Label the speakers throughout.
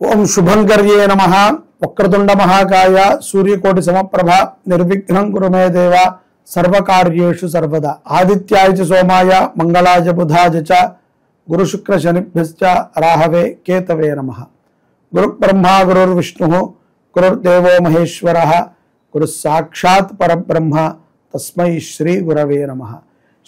Speaker 1: ఓం శుభంకర్యే నమః. వక్రతుండ మహాకాయ సూర్యకోటి సమప్రభ నిర్విఘ్నం కురు మే దేవ సర్వకార్యేషు సర్వదా. ఆదిత్యాయ చ సోమాయ మంగళాయ బుధాయ చ గురు శుక్ర శనిభ్యశ్చ రాహవే కేతవే నమః. గురు బ్రహ్మా గురుర్విష్ణుః గురుర్దేవో మహేశ్వరః గురు సాక్షాత్ పరబ్రహ్మ తస్మై శ్రీ గురవే నమః.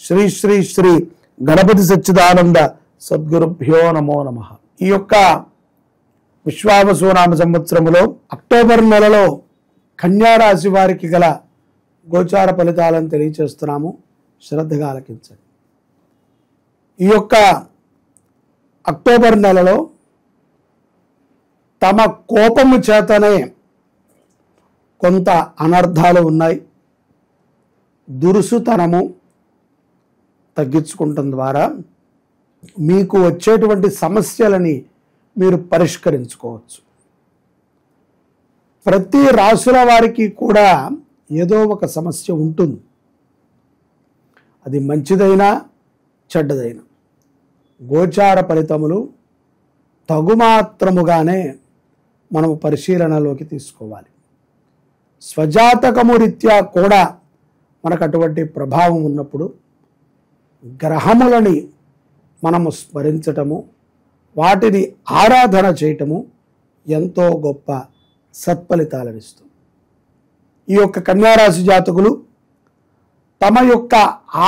Speaker 1: శ్రీ శ్రీ శ్రీ గణపతి సచ్చిదానంద సద్గురుభ్యో నమో నమః. ఈ యొక్క విశ్వావసునామ సంవత్సరములో అక్టోబర్ నెలలో కన్యా రాశి వారికి గల గోచార ఫలితాలను తెలియచేస్తున్నాము. శ్రద్ధగా ఆలకించండి. ఈ యొక్క అక్టోబర్ నెలలో తమ కోపము చేతనే కొంత అనర్థాలు ఉన్నాయి. దురుసుతనము తగ్గించుకుంటం ద్వారా మీకు వచ్చేటువంటి సమస్యలని మీరు పరిష్కరించుకోవచ్చు. ప్రతి రాశుల వారికి కూడా ఏదో ఒక సమస్య ఉంటుంది. అది మంచిదైనా చెడ్డదైనా గోచార ఫలితములు తగుమాత్రముగానే మనము పరిశీలనలోకి తీసుకోవాలి. స్వజాతకము రీత్యా కూడా మనకు అటువంటి ప్రభావం ఉన్నప్పుడు గ్రహములని మనము స్మరించటము, వాటిని ఆరాధన చేయటము ఎంతో గొప్ప సత్ఫలితాలను ఇస్తుంది. ఈ యొక్క కన్యారాశి జాతకులు తమ యొక్క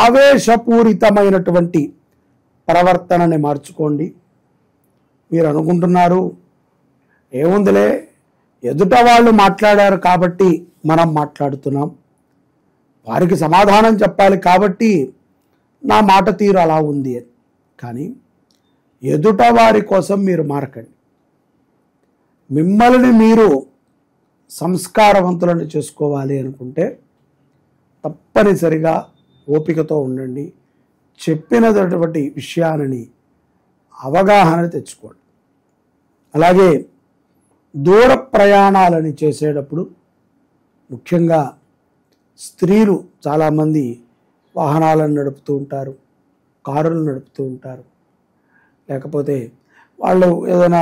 Speaker 1: ఆవేశపూరితమైనటువంటి ప్రవర్తనని మార్చుకోండి. మీరు అనుకుంటున్నారు ఏముందిలే, ఎదుట వాళ్ళు మాట్లాడారు కాబట్టి మనం మాట్లాడుతున్నాం, వారికి సమాధానం చెప్పాలి కాబట్టి నా మాట తీరు అలా ఉంది అని. కానీ ఎదుట వారి కోసం మీరు మారకండి. మిమ్మల్ని మీరు సంస్కారవంతులను చేసుకోవాలి అనుకుంటే తప్పనిసరిగా ఓపికతో ఉండండి. చెప్పినటువంటి విషయాలని అవగాహన తెచ్చుకోండి. అలాగే దూర ప్రయాణాలని చేసేటప్పుడు ముఖ్యంగా స్త్రీలు చాలామంది వాహనాలను నడుపుతూ ఉంటారు, కారులు నడుపుతూ ఉంటారు, లేకపోతే వాళ్ళు ఏదైనా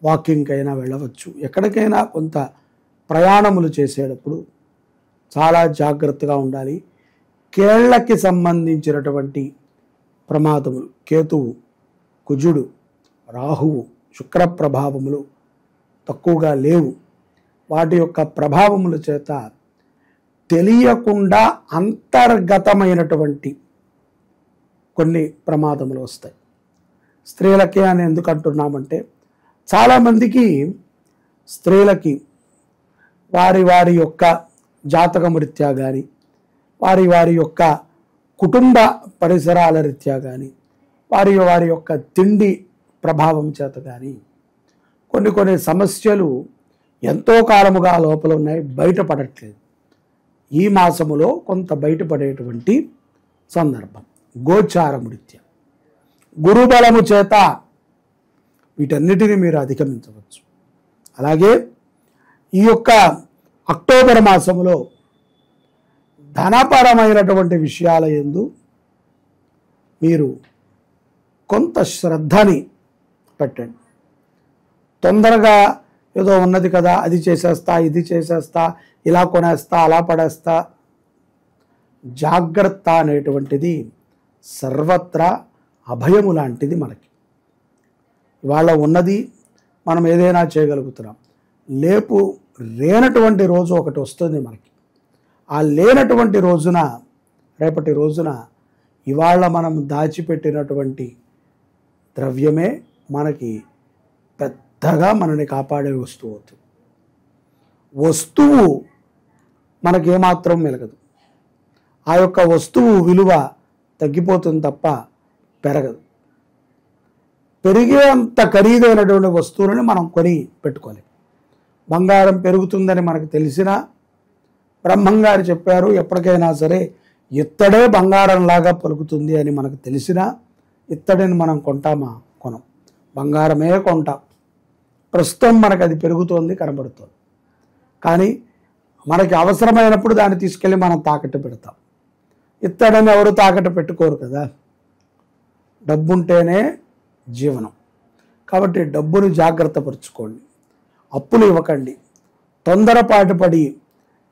Speaker 1: వాకింగ్కి అయినా వెళ్ళవచ్చు. ఎక్కడికైనా కొంత ప్రయాణములు చేసేటప్పుడు చాలా జాగ్రత్తగా ఉండాలి. కేళ్లకి సంబంధించినటువంటి ప్రమాదములు, కేతువు, కుజుడు, రాహువు, శుక్ర ప్రభావములు తక్కువగా లేవు. వాటి యొక్క ప్రభావముల చేత తెలియకుండా అంతర్గతమైనటువంటి కొన్ని ప్రమాదములు వస్తాయి. స్త్రీలకే అని ఎందుకు అంటున్నామంటే చాలామందికి స్త్రీలకి వారి వారి యొక్క జాతకం రీత్యా కానీ, వారి వారి యొక్క కుటుంబ పరిసరాల రీత్యా కానీ, వారి వారి యొక్క తిండి ప్రభావం చేత కానీ కొన్ని సమస్యలు ఎంతో కాలముగా లోపల ఉన్నాయి, బయటపడట్లేదు. ఈ మాసములో కొంత బయటపడేటువంటి సందర్భం గోచారము రీత్యా, గురుబలము చేత వీటన్నిటిని మీరు అధిగమించవచ్చు. అలాగే ఈ యొక్క అక్టోబర్ మాసములో ధనపరమైనటువంటి విషయాల యందు మీరు కొంత శ్రద్ధని పెట్టండి. తొందరగా ఏదో ఉన్నది కదా, అది చేసేస్తా, ఇది చేసేస్తా, ఇలా కొనేస్తా, అలా పడేస్తా. జాగ్రత్త అనేటువంటిది సర్వత్రా అభయము లాంటిది. మనకి ఇవాళ ఉన్నది మనం ఏదైనా చేయగలుగుతున్నాం. లేనటువంటి రోజు ఒకటి వస్తుంది మనకి. ఆ లేనటువంటి రోజున, రేపటి రోజున ఇవాళ మనం దాచిపెట్టినటువంటి ద్రవ్యమే మనకి పెద్దగా మనని కాపాడే వస్తువు అవుతుంది. వస్తువు మనకేమాత్రం మెలగదు. ఆ యొక్క వస్తువు విలువ తగ్గిపోతుంది తప్ప పెరగదు. పెరిగేంత ఖరీదైనటువంటి వస్తువులను మనం కొని పెట్టుకోలేం. బంగారం పెరుగుతుందని మనకు తెలిసినా, బ్రహ్మంగారు చెప్పారు ఎప్పటికైనా సరే ఇత్తడే బంగారంలాగా పలుకుతుంది అని మనకు తెలిసినా ఇత్తడిని మనం కొంటామా? కొనం. బంగారమే కొంటాం. ప్రస్తుతం మనకు అది పెరుగుతోంది, కనబడుతోంది. కానీ మనకి అవసరమైనప్పుడు దాన్ని తీసుకెళ్ళి మనం తాకట్టు పెడతాం. ఇత్తడిని ఎవరు తాకట్టు పెట్టుకోరు కదా. డబ్బుంటేనే జీవనం. కాబట్టి డబ్బును జాగ్రత్త పరుచుకోండి. అప్పులు ఇవ్వకండి, తొందరపాటు పడి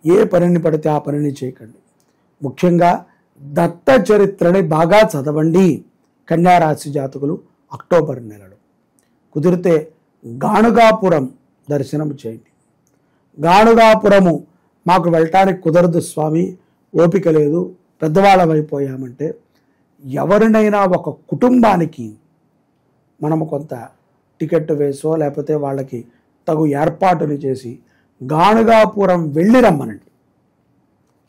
Speaker 1: ఏ పనిని పడితే ఆ పనిని చేయకండి. ముఖ్యంగా దత్త చరిత్రని బాగా చదవండి కన్యారాశి జాతకులు అక్టోబర్ నెలలో. కుదిరితే గాణుగాపురం దర్శనం చేయండి. గాణుగాపురము మాకు వెళ్ళటానికి కుదరదు స్వామి, ఓపిక లేదు, పెద్దవాళ్ళం అయిపోయామంటే ఎవరినైనా ఒక కుటుంబానికి మనము కొంత టికెట్ వేసో లేకపోతే వాళ్ళకి తగు ఏర్పాటుని చేసి గాణుగాపురం వెళ్ళి రమ్మనండి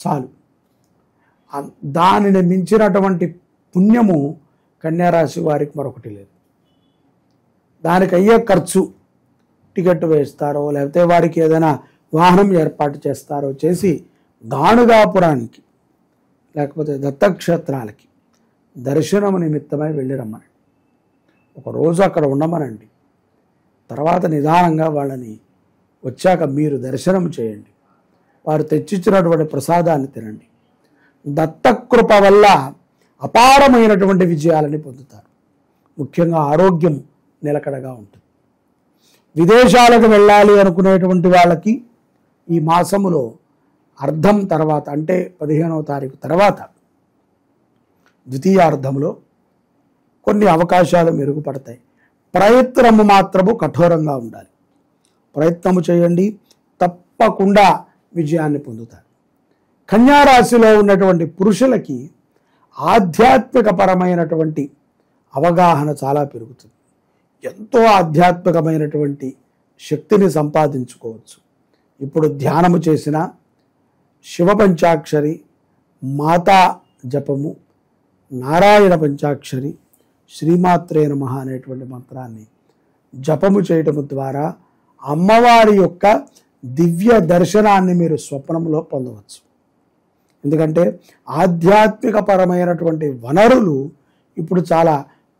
Speaker 1: చాలు. దానిని మించినటువంటి పుణ్యము కన్యారాశి వారికి మరొకటి లేదు. దానికి అయ్యే ఖర్చు టికెట్ వేస్తారో లేకపోతే వారికి ఏదైనా వాహనం ఏర్పాటు చేస్తారో చేసి గాణుగాపురానికి లేకపోతే దత్తక్షేత్రాలకి దర్శనం నిమిత్తమై వెళ్ళి రమ్మనండి. ఒకరోజు అక్కడ ఉండమనండి. తర్వాత నిదానంగా వాళ్ళని వచ్చాక మీరు దర్శనం చేయండి. వారు తెచ్చిచ్చినటువంటి ప్రసాదాన్ని తినండి. దత్తకృప వల్ల అపారమైనటువంటి విజయాలని పొందుతారు. ముఖ్యంగా ఆరోగ్యం నిలకడగా ఉంటుంది. విదేశాలకు వెళ్ళాలి అనుకునేటువంటి వాళ్ళకి ఈ మాసములో అర్ధం తర్వాత అంటే 15వ తారీఖు తర్వాత ద్వితీయార్ధంలో కొన్ని అవకాశాలు మెరుగుపడతాయి. ప్రయత్నము మాత్రము కఠోరంగా ఉండాలి. ప్రయత్నము చేయండి, తప్పకుండా విజయాన్ని పొందుతారు. కన్యారాశిలో ఉన్నటువంటి పురుషులకి ఆధ్యాత్మిక పరమైనటువంటి అవగాహన చాలా పెరుగుతుంది. ఎంతో ఆధ్యాత్మికమైనటువంటి శక్తిని సంపాదించుకోవచ్చు. ఇప్పుడు ధ్యానము చేసిన శివ పంచాక్షరి, మాతా జపము, నారాయణ పంచాక్షరి, శ్రీమాత్రే నమః అనేటువంటి మంత్రాన్ని జపము చేయటము ద్వారా అమ్మవారి యొక్క దివ్య దర్శనాన్ని మీరు స్వప్నంలో పొందవచ్చు. ఎందుకంటే ఆధ్యాత్మిక పరమైనటువంటి వనరులు ఇప్పుడు చాలా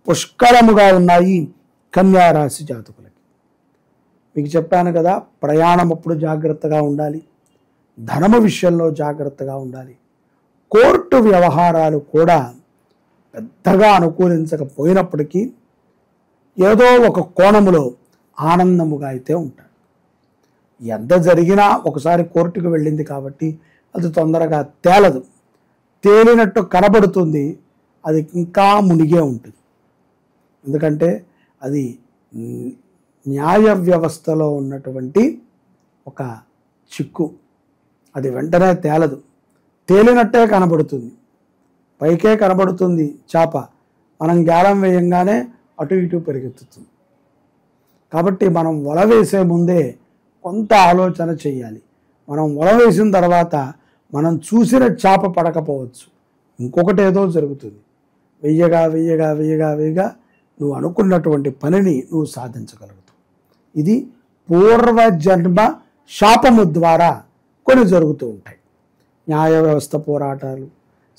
Speaker 1: పుష్కలముగా ఉన్నాయి కన్యారాశి జాతకులకి. మీకు చెప్పాను కదా, ప్రయాణం అప్పుడు జాగ్రత్తగా ఉండాలి, ధనము విషయంలో జాగ్రత్తగా ఉండాలి. కోర్టు వ్యవహారాలు కూడా పెద్దగా అనుకూలించకపోయినప్పటికీ ఏదో ఒక కోణములో ఆనందముగా అయితే ఉంటారు. ఎంత జరిగినా ఒకసారి కోర్టుకు వెళ్ళింది కాబట్టి అది తొందరగా తేలదు. తేలినట్టు కనబడుతుంది, అది ఇంకా మునిగే ఉంటుంది. ఎందుకంటే అది న్యాయ వ్యవస్థలో ఉన్నటువంటి ఒక చిక్కు. అది వెంటనే తేలదు, తేలినట్టే కనబడుతుంది, పైకే కనబడుతుంది చేప. మనం గాలం వేయంగానే అటు ఇటు పరిగెత్తుతుంది. కాబట్టి మనం వల వేసే ముందే కొంత ఆలోచన చేయాలి. మనం వల వేసిన తర్వాత మనం చూసిన చేప పడకపోవచ్చు, ఇంకొకటి ఏదో జరుగుతుంది. వెయ్యగా వెయ్యగా వెయ్యగా వెయ్యగా నువ్వు అనుకున్నటువంటి పనిని నువ్వు సాధించగలుగుతావు. ఇది పూర్వజన్మ శాపము ద్వారా కొన్ని జరుగుతూ ఉంటాయి. న్యాయ వ్యవస్థ పోరాటాలు,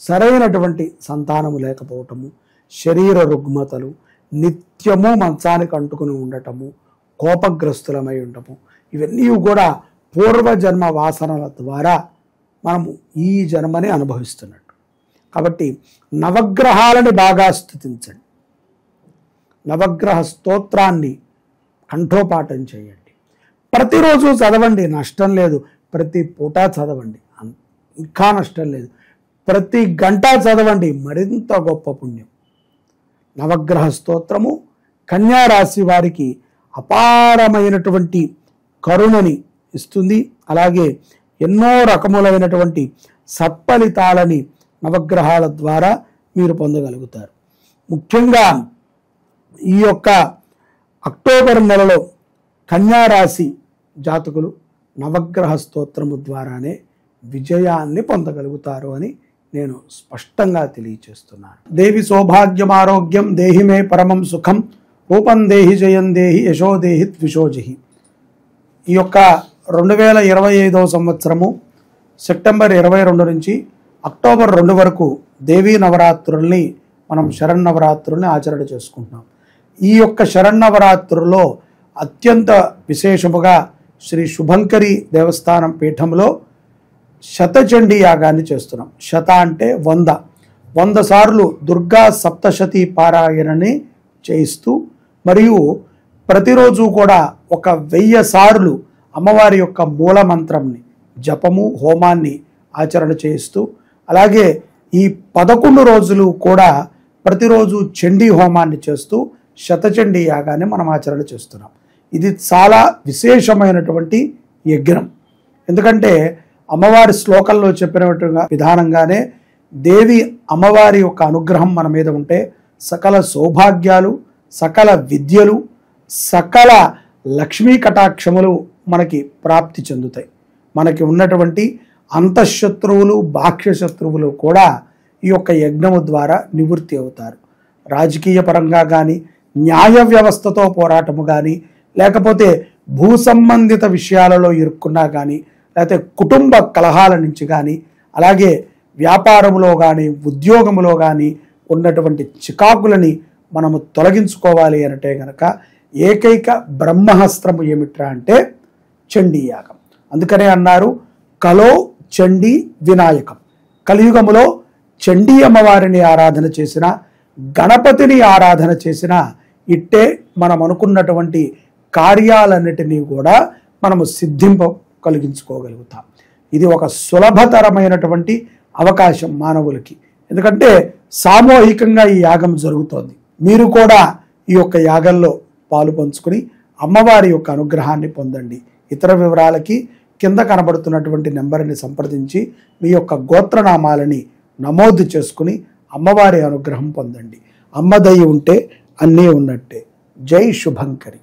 Speaker 1: సరైనటువంటి సంతానము లేకపోవటము, శరీర రుగ్మతలు, నిత్యము మంచానికి అంటుకుని ఉండటము, కోపగ్రస్తులమై ఉండటము, ఇవన్నీ కూడా పూర్వజన్మ వాసనల ద్వారా మనము ఈ జన్మని అనుభవిస్తున్నట్టు. కాబట్టి నవగ్రహాలని బాగా స్తుతించండి. నవగ్రహ స్తోత్రాన్ని కంఠోపాఠం చేయండి. ప్రతిరోజు చదవండి, నష్టం లేదు. ప్రతి పూట చదవండి, ఇంకా నష్టం లేదు. ప్రతి గంట చదవండి, మరింత గొప్ప పుణ్యం. నవగ్రహ స్తోత్రము కన్యారాశి వారికి అపారమైనటువంటి కరుణని ఇస్తుంది. అలాగే ఎన్నో రకములైనటువంటి సత్ఫలితాలని నవగ్రహాల ద్వారా మీరు పొందగలుగుతారు. ముఖ్యంగా ఈ యొక్క అక్టోబర్ నెలలో కన్యారాశి జాతకులు నవగ్రహ స్తోత్రము ద్వారానే విజయాన్ని పొందగలుగుతారు అని నేను స్పష్టంగా తెలియచేస్తున్నాను. దేవి సౌభాగ్యం ఆరోగ్యం దేహి మే పరమం సుఖం రూపం దేహి జయం దేహి యశో దేహి ద్విషోజహి. ఈ యొక్క 2025వ సంవత్సరము సెప్టెంబర్ 22 నుంచి అక్టోబర్ 2 వరకు దేవీ నవరాత్రుల్ని మనం శరన్నవరాత్రుల్ని ఆచరణ చేసుకుంటున్నాం. ఈ యొక్క శరన్నవరాత్రుల్లో అత్యంత విశేషముగా శ్రీ శుభంకరి దేవస్థానం పీఠంలో శతచండీ యాగాన్ని చేస్తున్నాం. శత అంటే 100 సార్లు దుర్గా సప్తశతి పారాయణని చేయిస్తూ మరియు ప్రతిరోజు కూడా ఒక 1000 సార్లు అమ్మవారి యొక్క మూల మంత్రంని జపము హోమాన్ని ఆచరణ చేస్తూ, అలాగే ఈ 11 రోజులు కూడా ప్రతిరోజు చండీ హోమాన్ని చేస్తూ శతచండీ యాగాన్ని మనం ఆచరణ చేస్తున్నాం. ఇది చాలా విశేషమైనటువంటి యజ్ఞం. ఎందుకంటే అమ్మవారి శ్లోకంలో చెప్పినట్టుగా విధానంగానే దేవి అమ్మవారి యొక్క అనుగ్రహం మన మీద ఉంటే సకల సౌభాగ్యాలు, సకల విద్యలు, సకల లక్ష్మీ కటాక్షములు మనకి ప్రాప్తి చెందుతాయి. మనకి ఉన్నటువంటి అంతఃశత్రువులు, బాహ్య శత్రువులు కూడా ఈ యొక్క యజ్ఞము ద్వారా నివృత్తి అవుతారు. రాజకీయ పరంగా కానీ, న్యాయ వ్యవస్థతో పోరాటము కానీ, లేకపోతే భూ సంబంధిత విషయాలలో ఇరుక్కున్నా కానీ, లేకపోతే కుటుంబ కలహాల నుంచి కానీ, అలాగే వ్యాపారములో కానీ ఉద్యోగములో కానీ ఉన్నటువంటి చికాకులని మనము తొలగించుకోవాలి అంటే గనక ఏకైక బ్రహ్మహస్త్రము ఏమిట్రా అంటే చండీ యాగం. అందుకనే అన్నారు కలో చండీ వినాయకం. కలియుగములో చండీ అమ్మవారిని ఆరాధన చేసిన, గణపతిని ఆరాధన చేసిన ఇట్టే మనం అనుకున్నటువంటి కార్యాలన్నిటినీ కూడా మనము సిద్ధింప కలిగించుకోగలుగుతాం. ఇది ఒక సులభతరమైనటువంటి అవకాశం మానవులకి. ఎందుకంటే సామూహికంగా ఈ యాగం జరుగుతోంది. మీరు కూడా ఈ యొక్క యాగంలో పాలు పంచుకుని అమ్మవారి యొక్క అనుగ్రహాన్ని పొందండి. ఇతర వివరాలకి కింద కనబడుతున్నటువంటి నెంబర్ని సంప్రదించి మీ యొక్క గోత్రనామాలని నమోదు చేసుకుని అమ్మవారి అనుగ్రహం పొందండి. అమ్మ దయ ఉంటే అన్నీ ఉన్నట్టే. జై శుభంకరి.